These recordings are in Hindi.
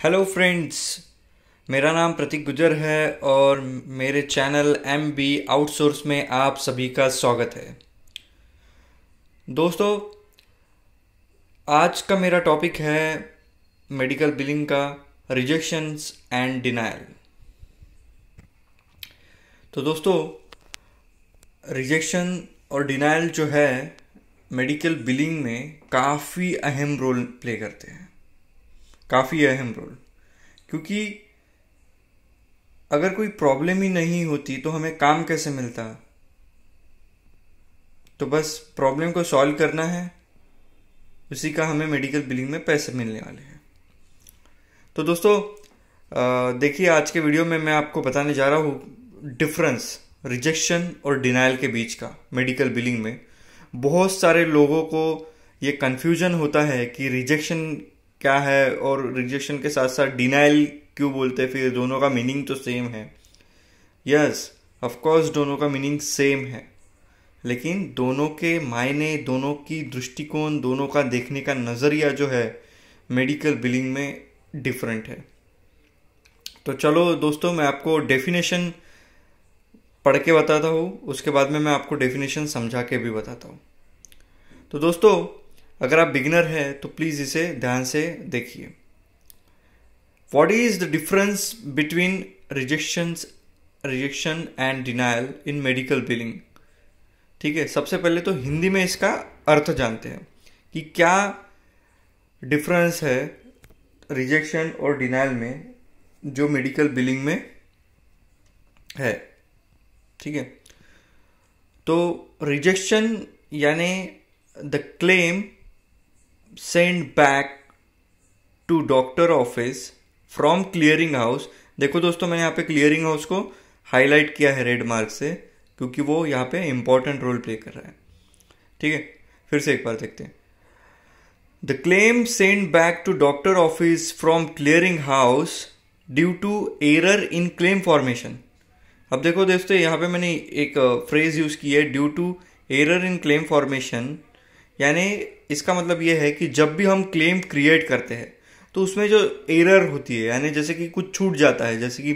Hello friends. मेरा नाम प्रतीक गुजर है और मेरे चैनल MB आउटसोर्स में आप सभी का स्वागत है। दोस्तों, आज का मेरा टॉपिक है मेडिकल बिलिंग का रिजेक्शंस एंड डिनायल। तो दोस्तों, रिजेक्शन और डिनायल जो है मेडिकल बिलिंग में काफ़ी अहम रोल प्ले करते हैं, काफ़ी अहम रोल। क्योंकि अगर कोई प्रॉब्लम ही नहीं होती तो हमें काम कैसे मिलता। तो बस प्रॉब्लम को सॉल्व करना है, उसी का हमें मेडिकल बिलिंग में पैसे मिलने वाले हैं। तो दोस्तों, देखिए, आज के वीडियो में मैं आपको बताने जा रहा हूँ डिफरेंस रिजेक्शन और डिनायल के बीच का मेडिकल बिलिंग में। बहुत सारे लोगों को ये कन्फ्यूजन होता है कि रिजेक्शन क्या है और रिजेक्शन के साथ साथ डिनायल क्यों बोलते हैं, फिर दोनों का मीनिंग तो सेम है। यस, ऑफ कोर्स दोनों का मीनिंग सेम है, लेकिन दोनों के मायने, दोनों की दृष्टिकोण, दोनों का देखने का नज़रिया जो है मेडिकल बिलिंग में डिफरेंट है। तो चलो दोस्तों, मैं आपको डेफिनेशन पढ़ के बताता हूँ, उसके बाद में मैं आपको डेफिनेशन समझा के भी बताता हूँ। तो दोस्तों, अगर आप बिगिनर हैं तो प्लीज़ इसे ध्यान से देखिए। What is the difference between rejection and denial in medical billing. ठीक है, सबसे पहले तो हिंदी में इसका अर्थ जानते हैं कि क्या डिफरेंस है रिजेक्शन और डिनायल में जो मेडिकल बिलिंग में है। ठीक है, तो रिजेक्शन यानी the claim send back to doctor office from clearing house. देखो दोस्तों, मैंने यहाँ पे क्लियरिंग हाउस को हाईलाइट किया है रेड मार्क से, क्योंकि वो यहाँ पे इंपॉर्टेंट रोल प्ले कर रहा है। ठीक है, फिर से एक बार देखते हैं। The claim send back to doctor office from clearing house due to error in claim formation. अब देखो दोस्तों, यहाँ पे मैंने एक फ्रेज यूज की है, due to error in claim formation. यानी इसका मतलब ये है कि जब भी हम क्लेम क्रिएट करते हैं तो उसमें जो एरर होती है, यानी जैसे कि कुछ छूट जाता है, जैसे कि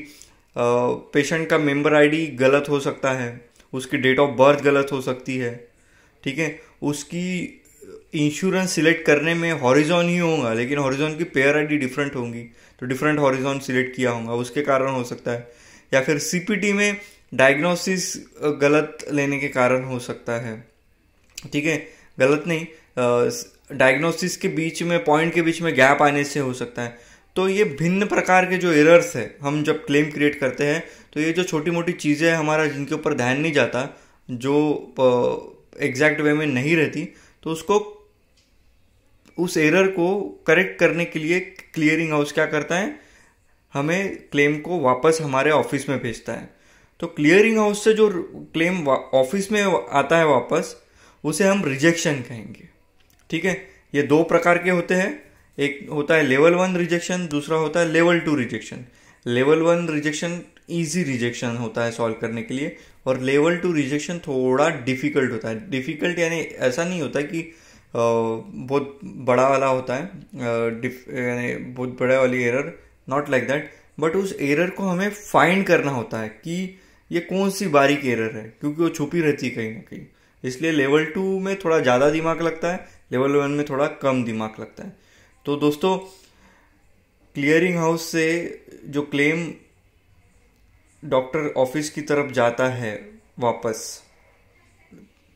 पेशेंट का मेंबर आईडी गलत हो सकता है, उसकी डेट ऑफ बर्थ गलत हो सकती है। ठीक है, उसकी इंश्योरेंस सिलेक्ट करने में हॉरिजॉन ही होगा, लेकिन हॉरिजॉन की पेयर आईडी डिफरेंट होंगी, तो डिफरेंट हॉरिजॉन सिलेक्ट किया होगा, उसके कारण हो सकता है। या फिर CPT में डायग्नोसिस गलत लेने के कारण हो सकता है। ठीक है, गलत नहीं, डायग्नोसिस के बीच में, पॉइंट के बीच में गैप आने से हो सकता है। तो ये भिन्न प्रकार के जो एरर्स है, हम जब क्लेम क्रिएट करते हैं तो ये जो छोटी मोटी चीज़ें हैं हमारा, जिनके ऊपर ध्यान नहीं जाता, जो एग्जैक्ट वे में नहीं रहती, तो उसको, उस एरर को करेक्ट करने के लिए क्लियरिंग हाउस क्या करता है, हमें क्लेम को वापस हमारे ऑफिस में भेजता है। तो क्लियरिंग हाउस से जो क्लेम ऑफिस में आता है वापस, उसे हम रिजेक्शन कहेंगे। ठीक है, ये दो प्रकार के होते हैं, एक होता है लेवल 1 रिजेक्शन, दूसरा होता है level 2 rejection. Level 1 rejection easy rejection होता है सॉल्व करने के लिए, और लेवल 2 रिजेक्शन थोड़ा डिफिकल्ट होता है। डिफिकल्ट यानी ऐसा नहीं होता कि बहुत बड़ा वाला होता है, यानी बहुत बड़ा वाली error, not like that, but उस एरर को हमें फाइंड करना होता है कि ये कौन सी बारीक एरर है, क्योंकि वो छुपी रहती है कहीं ना कहीं। इसलिए लेवल 2 में थोड़ा ज़्यादा दिमाग लगता है, लेवल 1 में थोड़ा कम दिमाग लगता है। तो दोस्तों, क्लियरिंग हाउस से जो क्लेम डॉक्टर ऑफिस की तरफ जाता है वापस,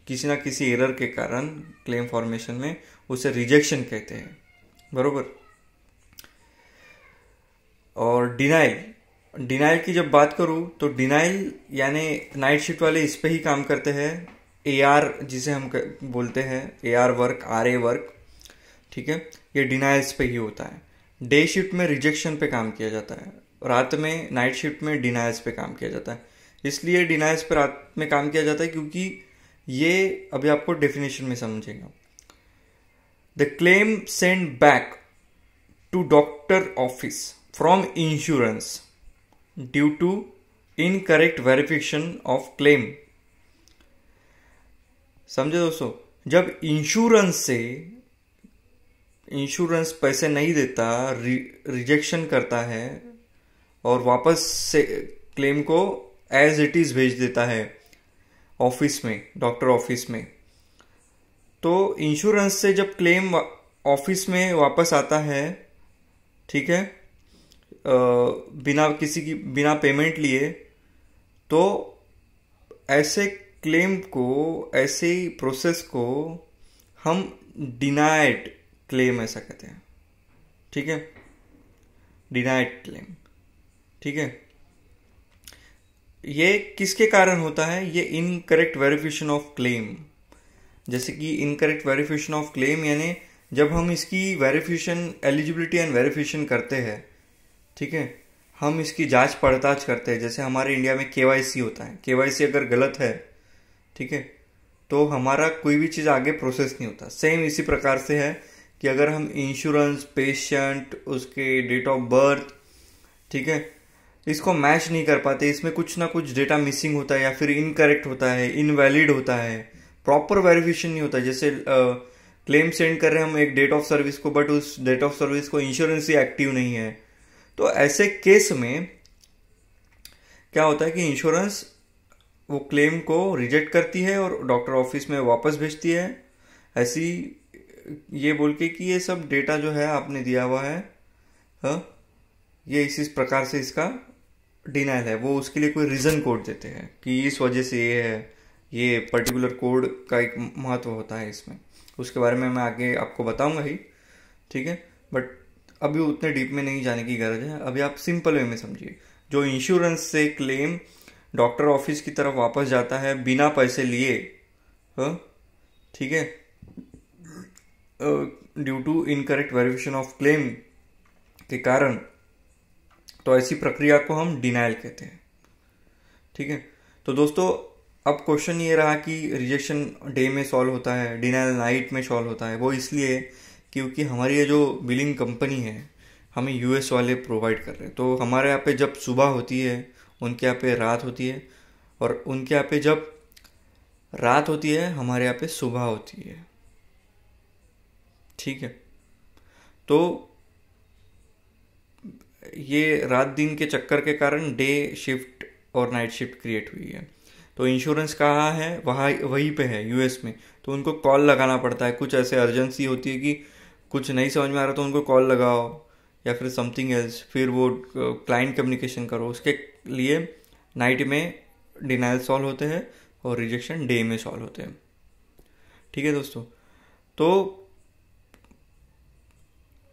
किसी ना किसी एरर के कारण क्लेम फॉर्मेशन में, उसे रिजेक्शन कहते हैं, बरोबर। और डिनाइल की जब बात करूं तो डिनाइल यानी नाइट शिफ्ट वाले इस पे ही काम करते हैं, AR जिसे हम बोलते हैं, AR वर्क, RA वर्क। ठीक है, ये डिनाइल्स पे ही होता है। डे शिफ्ट में रिजेक्शन पे काम किया जाता है, रात में नाइट शिफ्ट में डिनाइल्स पे काम किया जाता है। इसलिए डिनाइल्स पे रात में काम किया जाता है क्योंकि ये अभी आपको डेफिनेशन में समझेगा। The claim send back to doctor office from insurance due to incorrect verification of claim. समझे दोस्तों, जब इंश्योरेंस से इंश्योरेंस पैसे नहीं देता, रिजेक्शन करता है और वापस से क्लेम को एज इट इज भेज देता है ऑफिस में, डॉक्टर ऑफिस में, तो इंश्योरेंस से जब क्लेम ऑफिस में वापस आता है, ठीक है, बिना पेमेंट लिए, तो ऐसे क्लेम को, ऐसे प्रोसेस को हम डिनाइड क्लेम ऐसा कहते हैं, ठीक है, डिनाइड क्लेम, ठीक है। ये किसके कारण होता है? ये इनकरेक्ट वेरिफिकेशन ऑफ क्लेम। जैसे कि इनकरेक्ट वेरिफिकेशन ऑफ क्लेम यानी जब हम इसकी वेरिफिकेशन, एलिजिबिलिटी एंड वेरिफिकेशन करते हैं, ठीक है, हम इसकी जांच पड़ताल करते हैं। जैसे हमारे इंडिया में केवाईसी होता है, केवाईसी अगर गलत है, ठीक है, तो हमारा कोई भी चीज़ आगे प्रोसेस नहीं होता। सेम इसी प्रकार से है कि अगर हम इंश्योरेंस, पेशेंट, उसके डेट ऑफ बर्थ, ठीक है, इसको मैच नहीं कर पाते, इसमें कुछ ना कुछ डेटा मिसिंग होता है या फिर इनकरेक्ट होता है, इनवैलिड होता है, प्रॉपर वेरिफिकेशन नहीं होता। जैसे क्लेम सेंड कर रहे हैं हम एक डेट ऑफ सर्विस को, बट उस डेट ऑफ सर्विस को इंश्योरेंस ही एक्टिव नहीं है, तो ऐसे केस में क्या होता है कि इंश्योरेंस वो क्लेम को रिजेक्ट करती है और डॉक्टर ऑफिस में वापस भेजती है, ऐसी ये बोल के कि ये सब डेटा जो है आपने दिया हुआ है, ये इसी प्रकार से इसका डिनाइल है। वो उसके लिए कोई रीजन कोड देते हैं कि इस वजह से ये है, ये पर्टिकुलर कोड का एक महत्व होता है इसमें। उसके बारे में मैं आगे आपको बताऊंगा ही, ठीक है, बट अभी उतने डीप में नहीं जाने की गरज है। अभी आप सिंपल वे में समझिए, जो इंश्योरेंस से क्लेम डॉक्टर ऑफिस की तरफ वापस जाता है बिना पैसे लिए, ठीक है, due to incorrect verification of claim के कारण, तो ऐसी प्रक्रिया को हम डिनाइल कहते हैं, ठीक है। तो दोस्तों अब क्वेश्चन ये रहा कि रिजेक्शन डे में सॉल्व होता है, डिनाइल नाइट में सॉल्व होता है। वो इसलिए क्योंकि हमारी ये जो बिलिंग कंपनी है हमें यूएस वाले प्रोवाइड कर रहे हैं। तो हमारे यहाँ पे जब सुबह होती है, उनके यहाँ पे रात होती है, और उनके यहाँ पे जब रात होती है हमारे यहाँ पे सुबह होती है, ठीक है। तो ये रात दिन के चक्कर के कारण डे शिफ्ट और नाइट शिफ्ट क्रिएट हुई है। तो इंश्योरेंस कहाँ है? वहीं पे है, यूएस में। तो उनको कॉल लगाना पड़ता है, कुछ ऐसे अर्जेंसी होती है कि कुछ नहीं समझ में आ रहा तो उनको कॉल लगाओ या फिर समथिंग एल्स, फिर वो क्लाइंट कम्युनिकेशन करो। उसके लिए नाइट में डिनाइल सॉल्व होते हैं और रिजेक्शन डे में सॉल्व होते हैं, ठीक है दोस्तों। तो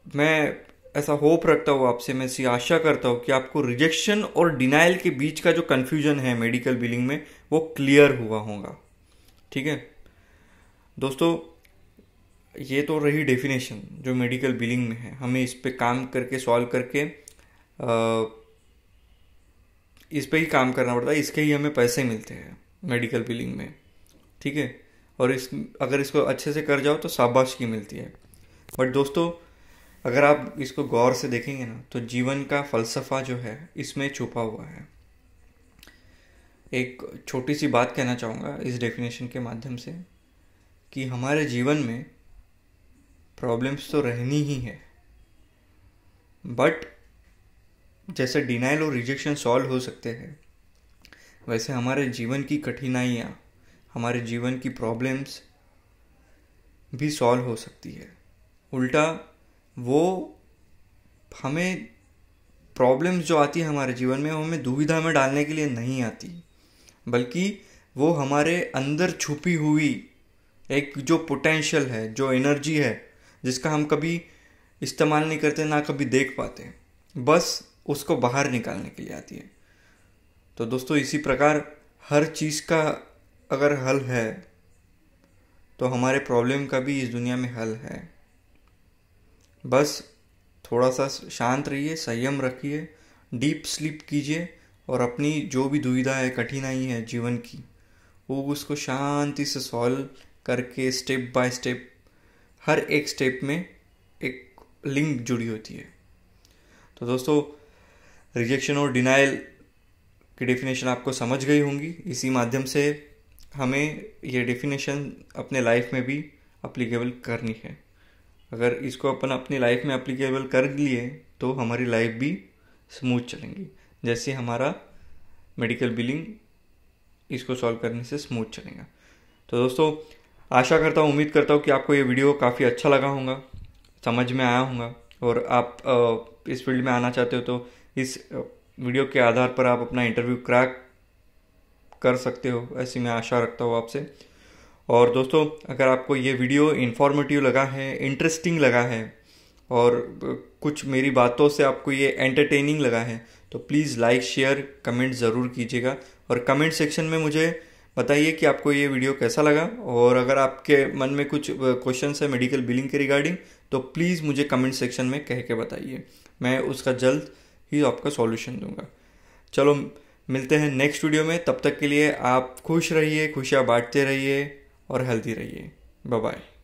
मैं ऐसा होप रखता हूँ आपसे, मैं ऐसी आशा करता हूँ कि आपको रिजेक्शन और डिनाइल के बीच का जो कन्फ्यूजन है मेडिकल बिलिंग में वो क्लियर हुआ होगा, ठीक है दोस्तों। ये तो रही डेफिनेशन जो मेडिकल बिलिंग में है, हमें इस पे काम करके सॉल्व करके इस पे ही काम करना पड़ता है, इसके ही हमें पैसे मिलते हैं मेडिकल बिलिंग में, ठीक है। और अगर इसको अच्छे से कर जाओ तो शाबाशी मिलती है। बट दोस्तों अगर आप इसको गौर से देखेंगे ना, तो जीवन का फलसफा जो है इसमें छुपा हुआ है। एक छोटी सी बात कहना चाहूँगा इस डेफिनेशन के माध्यम से कि हमारे जीवन में प्रॉब्लम्स तो रहनी ही है, बट जैसे डिनाइल और रिजेक्शन सॉल्व हो सकते हैं, वैसे हमारे जीवन की कठिनाइयाँ, हमारे जीवन की प्रॉब्लम्स भी सॉल्व हो सकती है। उल्टा वो हमें प्रॉब्लम्स जो आती है हमारे जीवन में, वो हमें दुविधा में डालने के लिए नहीं आती, बल्कि वो हमारे अंदर छुपी हुई एक जो पोटेंशियल है, जो एनर्जी है, जिसका हम कभी इस्तेमाल नहीं करते, ना कभी देख पाते, बस उसको बाहर निकालने के लिए आती है। तो दोस्तों इसी प्रकार हर चीज़ का अगर हल है तो हमारे प्रॉब्लम का भी इस दुनिया में हल है। बस थोड़ा सा शांत रहिए, संयम रखिए, डीप स्लीप कीजिए और अपनी जो भी दुविधा है, कठिनाई है जीवन की, वो उसको शांति से सॉल्व करके स्टेप बाय स्टेप, हर एक स्टेप में एक लिंक जुड़ी होती है। तो दोस्तों रिजेक्शन और डिनाइल की डेफिनेशन आपको समझ गई होंगी। इसी माध्यम से हमें ये डेफिनेशन अपने लाइफ में भी अप्लीकेबल करनी है। अगर इसको अपन अपनी लाइफ में एप्लीकेबल कर लिए तो हमारी लाइफ भी स्मूथ चलेंगी, जैसे हमारा मेडिकल बिलिंग इसको सॉल्व करने से स्मूथ चलेगा। तो दोस्तों आशा करता हूँ, उम्मीद करता हूँ कि आपको ये वीडियो काफ़ी अच्छा लगा होगा, समझ में आया होगा, और आप इस फील्ड में आना चाहते हो तो इस वीडियो के आधार पर आप अपना इंटरव्यू क्रैक कर सकते हो, ऐसी मैं आशा रखता हूँ आपसे। और दोस्तों अगर आपको ये वीडियो इन्फॉर्मेटिव लगा है, इंटरेस्टिंग लगा है, और कुछ मेरी बातों से आपको ये एंटरटेनिंग लगा है, तो प्लीज़ लाइक शेयर कमेंट ज़रूर कीजिएगा, और कमेंट सेक्शन में मुझे बताइए कि आपको ये वीडियो कैसा लगा। और अगर आपके मन में कुछ क्वेश्चंस है मेडिकल बिलिंग के रिगार्डिंग, तो प्लीज़ मुझे कमेंट सेक्शन में कह के बताइए, मैं उसका जल्द ही आपका सॉल्यूशन दूंगा। चलो मिलते हैं नेक्स्ट वीडियो में, तब तक के लिए आप खुश रहिए, खुशियाँ बांटते रहिए और हेल्दी रहिए। Bye bye.